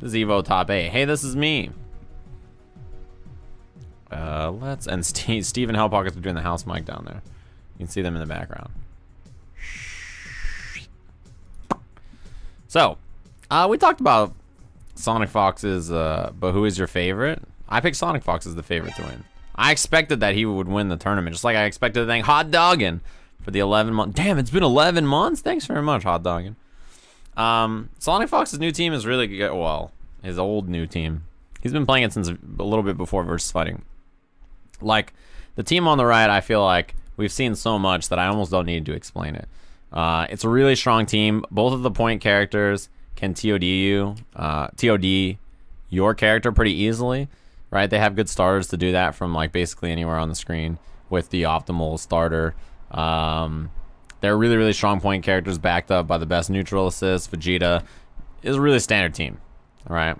This is EVO top 8. Hey, this is me. And Steven Hellpockets are doing the house mic down there. You can see them in the background. So, we talked about SonicFox's, but who is your favorite? I picked SonicFox as the favorite to win. I expected that he would win the tournament, just like I expected to thank Hot Doggin for the 11 months. Damn, it's been 11 months? Thanks very much, Hot Doggin. SonicFox's new team is really good. Well, his old new team. He's been playing it since a little bit before versus fighting. Like, the team on the right, I feel like we've seen so much that I almost don't need to explain it. It's a really strong team. Both of the point characters can TOD your character pretty easily, right? They have good starters to do that from like basically anywhere on the screen with the optimal starter. They're really, really strong point characters backed up by the best neutral assist. Vegeta is a really standard team, all right?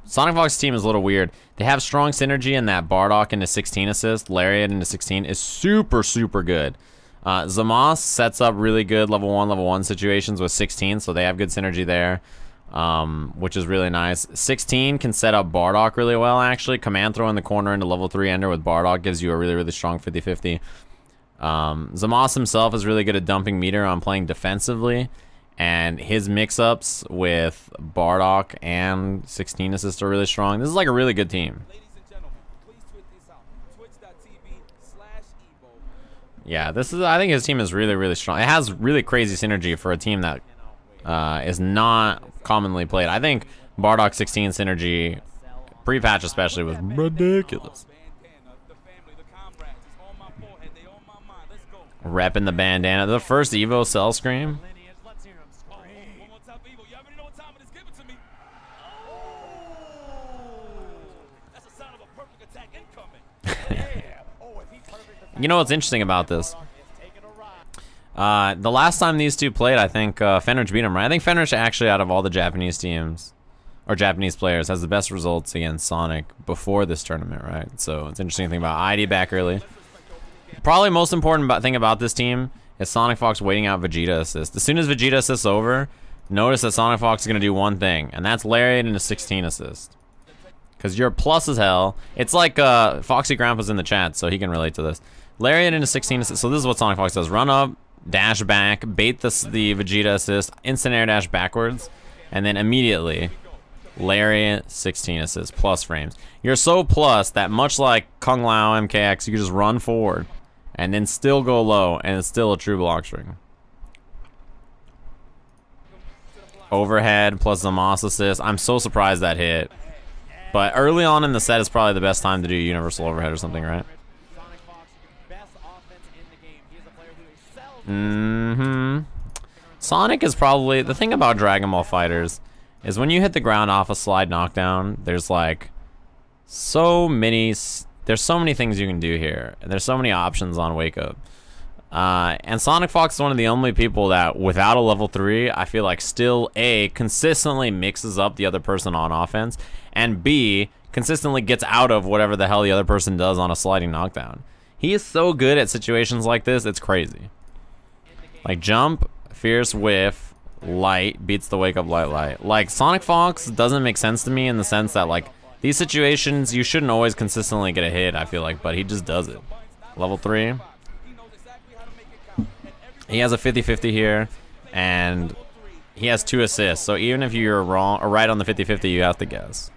SonicFox's team is a little weird. They have strong synergy in that Bardock into 16 assist, Lariat into 16 is super, super good. Zamos sets up really good level 1 situations with 16, so they have good synergy there, which is really nice. 16 can set up Bardock really well, actually. Command throw in the corner into level 3 ender with Bardock gives you a really, really strong 50-50. Zamos himself is really good at dumping meter on playing defensively, and his mix-ups with Bardock and 16 assist are really strong. This is like a really good team. Yeah, I think his team is really, really strong. It has really crazy synergy for a team that is not commonly played. I think Bardock 16 synergy, pre-patch especially, was ridiculous. Repping the bandana. The first EVO cell scream. You know what's interesting about this? The last time these two played, I think Fenritti beat him, right? I think Fenritti actually, out of all the Japanese teams, or Japanese players, has the best results against Sonic before this tournament, right? So it's interesting to think about. ID back early. Probably most important thing about this team is SonicFox waiting out Vegeta assist. As soon as Vegeta assist's over, notice that SonicFox is going to do one thing, and that's Lariat into 16 assist. Because you're plus as hell. It's like Foxy Grandpa's in the chat, so he can relate to this. Lariat into 16 assist. So this is what SonicFox does. Run up, dash back, bait the Vegeta assist, instant air dash backwards, and then immediately Lariat 16 assist plus frames. You're so plus that much like Kung Lao MKX, you can just run forward and then still go low, and it's still a true block string. Overhead plus Zamos assist. I'm so surprised that hit. But early on in the set is probably the best time to do universal overhead or something, right? Sonic is probably... The thing about Dragon Ball FighterZ is when you hit the ground off a slide knockdown, there's like so many... There's so many things you can do here. And there's so many options on Wake Up. And SonicFox is one of the only people that, without a level 3, I feel like still, A, consistently mixes up the other person on offense, and B, consistently gets out of whatever the hell the other person does on a sliding knockdown. He is so good at situations like this, it's crazy. Like jump, fierce whiff, light, beats the Wake Up light. Like SonicFox doesn't make sense to me in the sense that like, these situations, you shouldn't always consistently get a hit, I feel like, but he just does it. Level 3. He has a 50-50 here, and he has 2 assists. So even if you're wrong or right on the 50-50, you have to guess.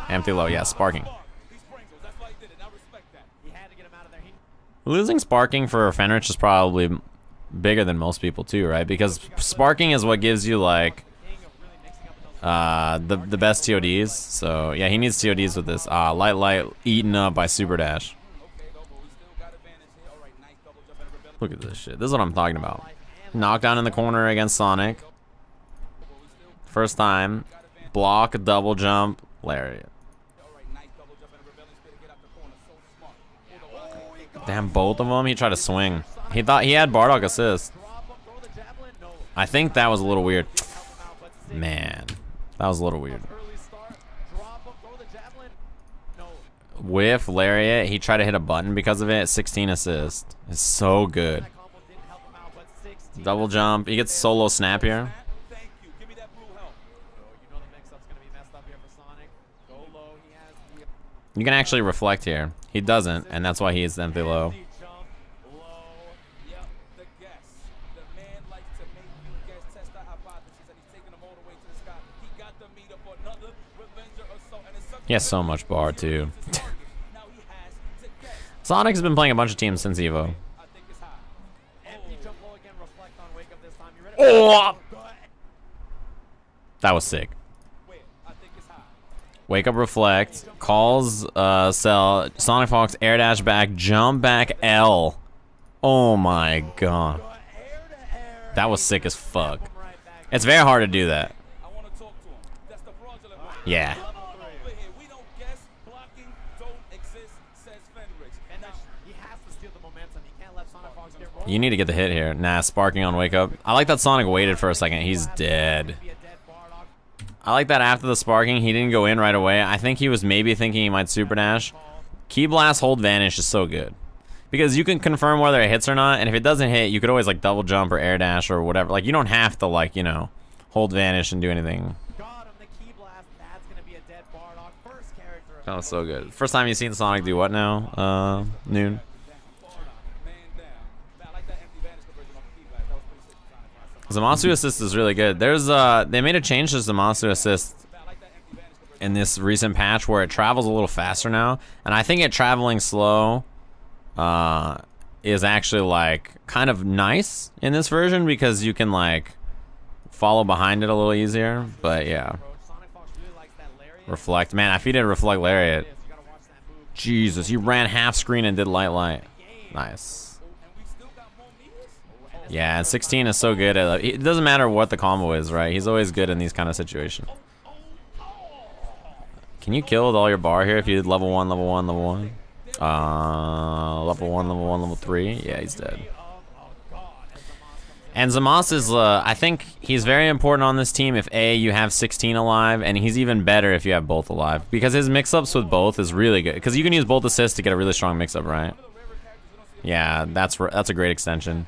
Empty low, yeah, sparking. Losing sparking for Fenritti is probably bigger than most people too, right? Because sparking is what gives you like the best TODs. So yeah, he needs TODs with this. Light eaten up by Super Dash. Look at this shit. This is what I'm talking about. Knockdown in the corner against Sonic. First time. Block, double jump, Lariat. Damn, both of them. He tried to swing. He thought he had Bardock assist. I think that was a little weird. Man, that was a little weird. Whiff, Lariat. He tried to hit a button because of it. 16 assist. It's so good. Double jump. He gets solo snap here. You can actually reflect here. He doesn't, and that's why he is empty low. He has so much bar, too. Sonic's been playing a bunch of teams since EVO. Oh! That was sick. Wake up, reflect. Calls, sell. SonicFox, air dash back, jump back, L. Oh my god. That was sick as fuck. It's very hard to do that. Yeah. You need to get the hit here. Nah, sparking on wake up. I like that Sonic waited for a second. He's dead. I like that after the sparking, he didn't go in right away. I think he was maybe thinking he might super dash. Key blast, hold vanish is so good. Because you can confirm whether it hits or not, and if it doesn't hit, you could always like double jump or air dash or whatever. Like you don't have to like, you know, hold vanish and do anything. That was so good. First time you've seen Sonic do what now? Noon. Zamasu assist is really good. There's they made a change to Zamasu assist in this recent patch where it travels a little faster now, and I think it traveling slow is actually like kind of nice in this version because you can like follow behind it a little easier. But yeah, reflect, man. If he did reflect lariat, Jesus, he ran half screen and did light. Nice. Yeah, and 16 is so good at it. Doesn't matter what the combo is, right? He's always good in these kind of situations. Can you kill with all your bar here if you did level 1, level 1, level 1? Level 1, level 1, level 3? Yeah, he's dead. And Zamas is, I think he's very important on this team if A, you have 16 alive, and he's even better if you have both alive. Because his mix-ups with both is really good. Because you can use both assists to get a really strong mix-up, right? Yeah, that's a great extension.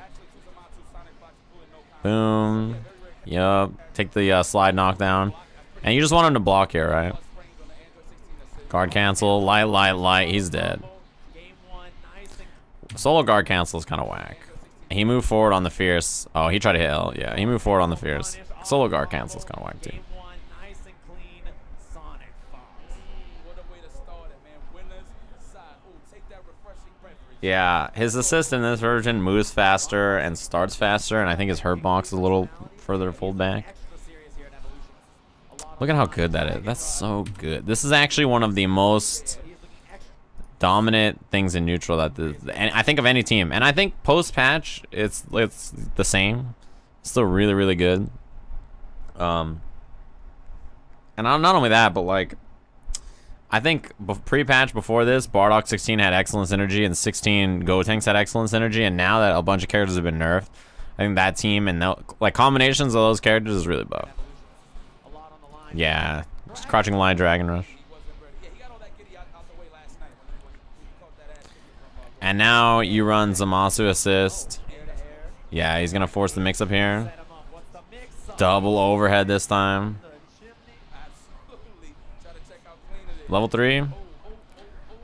Boom. Yup. Take the slide knockdown. And you just want him to block here, right? Guard cancel. Light. He's dead. Solo guard cancel is kind of whack. He moved forward on the fierce. Oh, he tried to hit L. Yeah, he moved forward on the fierce. Solo guard cancel is kind of whack, too. Yeah, his assist in this version moves faster and starts faster, and I think his hurt box is a little further pulled back. Look at how good that is. That's so good. This is actually one of the most dominant things in neutral that and I think of any team. And I think post-patch, it's the same. It's still really good. And not only that, but like, I think pre-patch before this, Bardock 16 had excellent synergy and 16 Gotenks had excellent synergy, and now that a bunch of characters have been nerfed, I think that team and like combinations of those characters is really buff. Yeah, just crouching line Dragon Rush. And now you run Zamasu assist. Yeah, he's gonna force the mix up here. Double overhead this time. Level 3.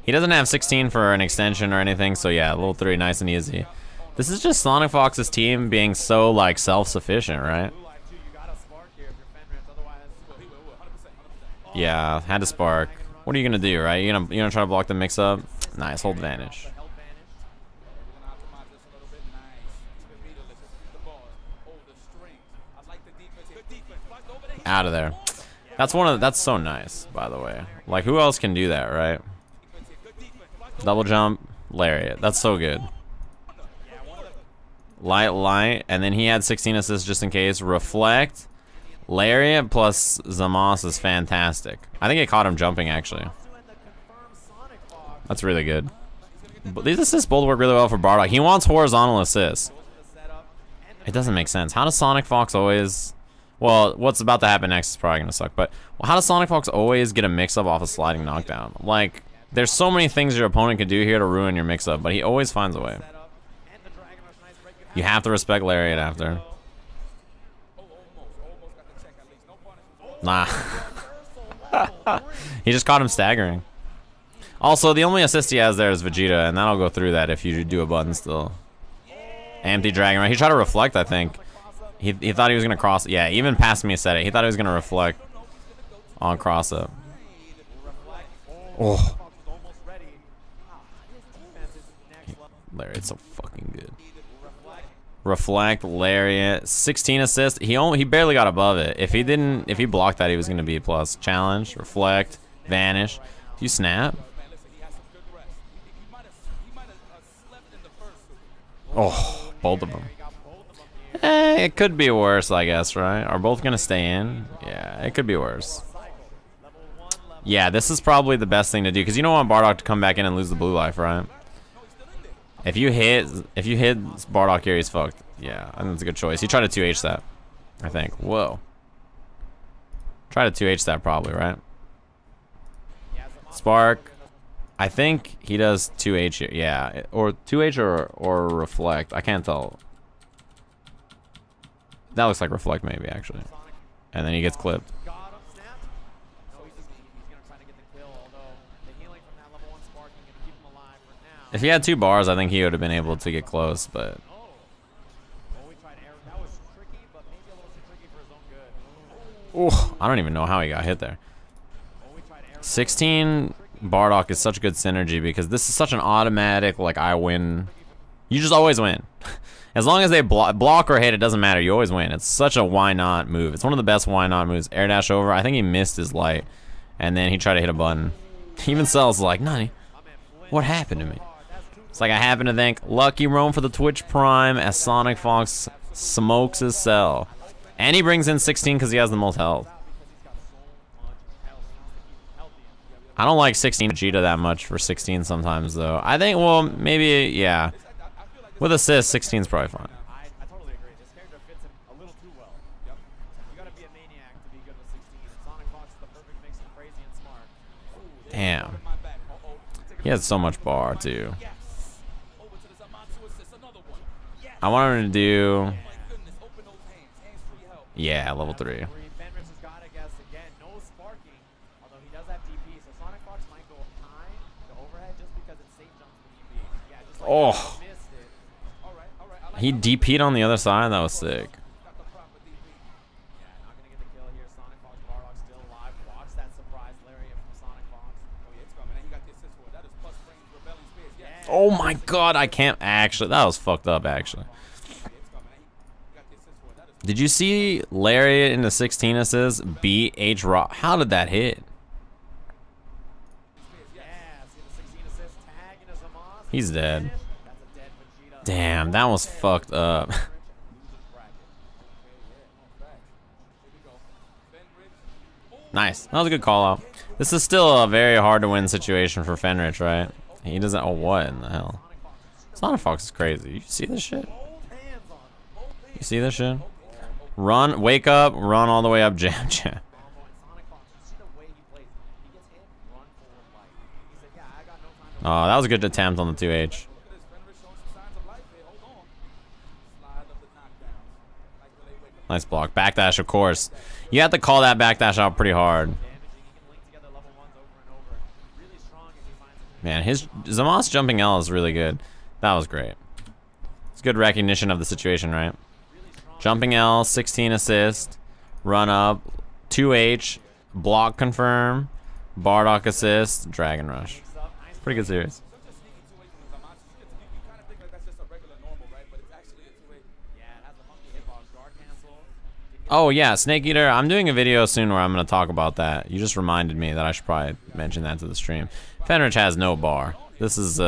He doesn't have 16 for an extension or anything, so yeah, level 3, nice and easy. This is just SonicFox's team being so like self-sufficient, right? Yeah, had to spark. What are you gonna do, right? You gonna try to block the mix-up? Nice, hold vanish. Out of there. That's so nice, by the way. Like, who else can do that, right? Double jump, lariat. That's so good. Light, and then he had 16 assists just in case. Reflect, lariat plus Zamas is fantastic. I think it caught him jumping, actually. That's really good. But these assists both work really well for Bardock. He wants horizontal assists. It doesn't make sense. How does SonicFox always... Well, what's about to happen next is probably going to suck, but how does SonicFox always get a mix-up off a sliding knockdown? Like, there's so many things your opponent could do here to ruin your mix-up, but he always finds a way. You have to respect lariat after. Nah. He just caught him staggering. Also, the only assist he has there is Vegeta, and that'll go through that if you do a button still. Empty Dragon Rush. He tried to reflect, I think. He thought he was going to cross. Yeah, even past me said it. He thought he was going to reflect on cross-up. Oh. Lariat's so fucking good. Reflect, Lariat, 16 assists. He barely got above it. If he blocked that, he was gonna be a plus. Challenge, reflect, vanish. If you snap. Oh, both of them. It could be worse, I guess, right? Are both gonna stay in? Yeah, it could be worse. Yeah, this is probably the best thing to do because you don't want Bardock to come back in and lose the blue life, right? If you hit Bardock here, he's fucked. Yeah, I think it's a good choice. He tried to 2H that, I think. Whoa. Try to 2H that probably, right? Spark. I think he does 2H here. Yeah, or 2H or reflect. I can't tell. That looks like reflect maybe actually. And then he gets clipped. If he had 2 bars, I think he would have been able to get close, but... Ooh, I don't even know how he got hit there. 16 Bardock is such good synergy because this is such an automatic, like, I win. You just always win. As long as they block or hit, it doesn't matter. You always win. It's such a why not move. It's one of the best why not moves. Air dash over. I think he missed his light, and then he tried to hit a button. Even Cell's like, Nani, what happened to me? It's like I happen to think Lucky Rome for the Twitch Prime as SonicFox smokes his Cell. And he brings in 16 because he has the most health. I don't like 16 Vegeta that much for 16 sometimes, though. I think, well, maybe, yeah. With assist, 16 is probably fine. I totally agree. This character fits him a little too well. Yep. You gotta be a maniac to be good with 16. And SonicFox is the perfect mix of crazy and smart. Damn. He has so much bar, too. I want him to do... Yeah, level 3. Oh. He DP'd on the other side? That was sick. Oh my god, I can't actually. That was fucked up, actually. Did you see Lariat into 16 assists beat H Rock? How did that hit? He's dead. Damn, that was fucked up. Nice. That was a good call out. This is still a very hard to win situation for Fenritti, right? He doesn't. Oh, what in the hell? SonicFox is crazy. You see this shit? You see this shit? Run, wake up, run all the way up, jab, jab. Oh, that was a good attempt on the 2H. Nice block. Backdash, of course. You have to call that backdash out pretty hard. Man, his Zamos jumping L is really good. That was great. It's good recognition of the situation, right? Jumping L, 16 assist, run up, 2H, block confirm, Bardock assist, Dragon Rush. Pretty good series. Oh yeah, Snake Eater. I'm doing a video soon where I'm going to talk about that. You just reminded me that I should probably mention that to the stream. Fenritti has no bar. This is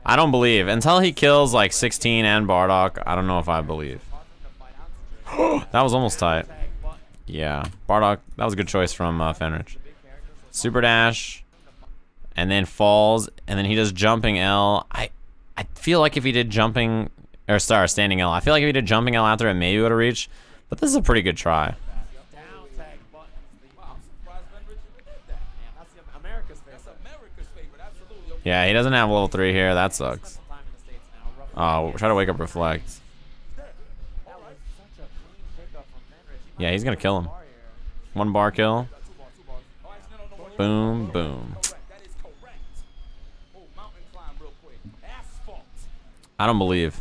I don't believe. Until he kills like 16 and Bardock, I don't know if I believe. That was almost tight. Yeah, Bardock, that was a good choice from Fenritti. Super dash, and then falls, and then he does jumping L. I feel like if he did jumping, or sorry, standing L, I feel like if he did jumping L after it, maybe would have reached. But this is a pretty good try. Yeah, he doesn't have level 3 here. That sucks. Oh, try to wake up reflect. Yeah, he's gonna kill him. 1 bar kill. Boom, boom. I don't believe.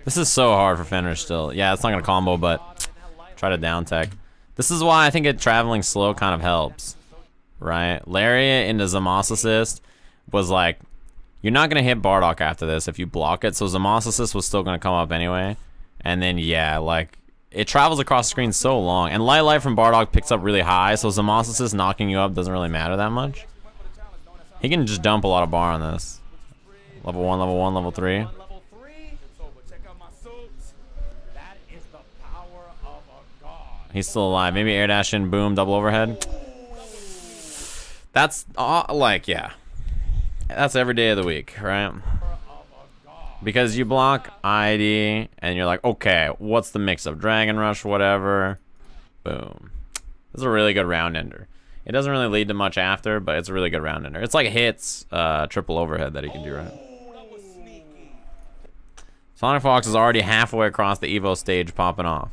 This is so hard for Fenrir still. Yeah, it's not going to combo, but try to down tech. This is why I think it traveling slow kind of helps, right? Lariat into Zamos assist was like, you're not going to hit Bardock after this if you block it, so Zamos assist was still going to come up anyway. And then, yeah, like, it travels across the screen so long. And Light from Bardock picks up really high, so Zamos assist knocking you up doesn't really matter that much. He can just dump a lot of bar on this. Level 1, level 1, level 3. He's still alive. Maybe air dash in, boom, double overhead. That's, like, yeah. That's every day of the week, right? Because you block ID, and you're like, okay, what's the mix of Dragon Rush, whatever. Boom. This is a really good round ender. It doesn't really lead to much after, but it's a really good round ender. It's like hits, triple overhead that he can do, right? SonicFox is already halfway across the EVO stage popping off.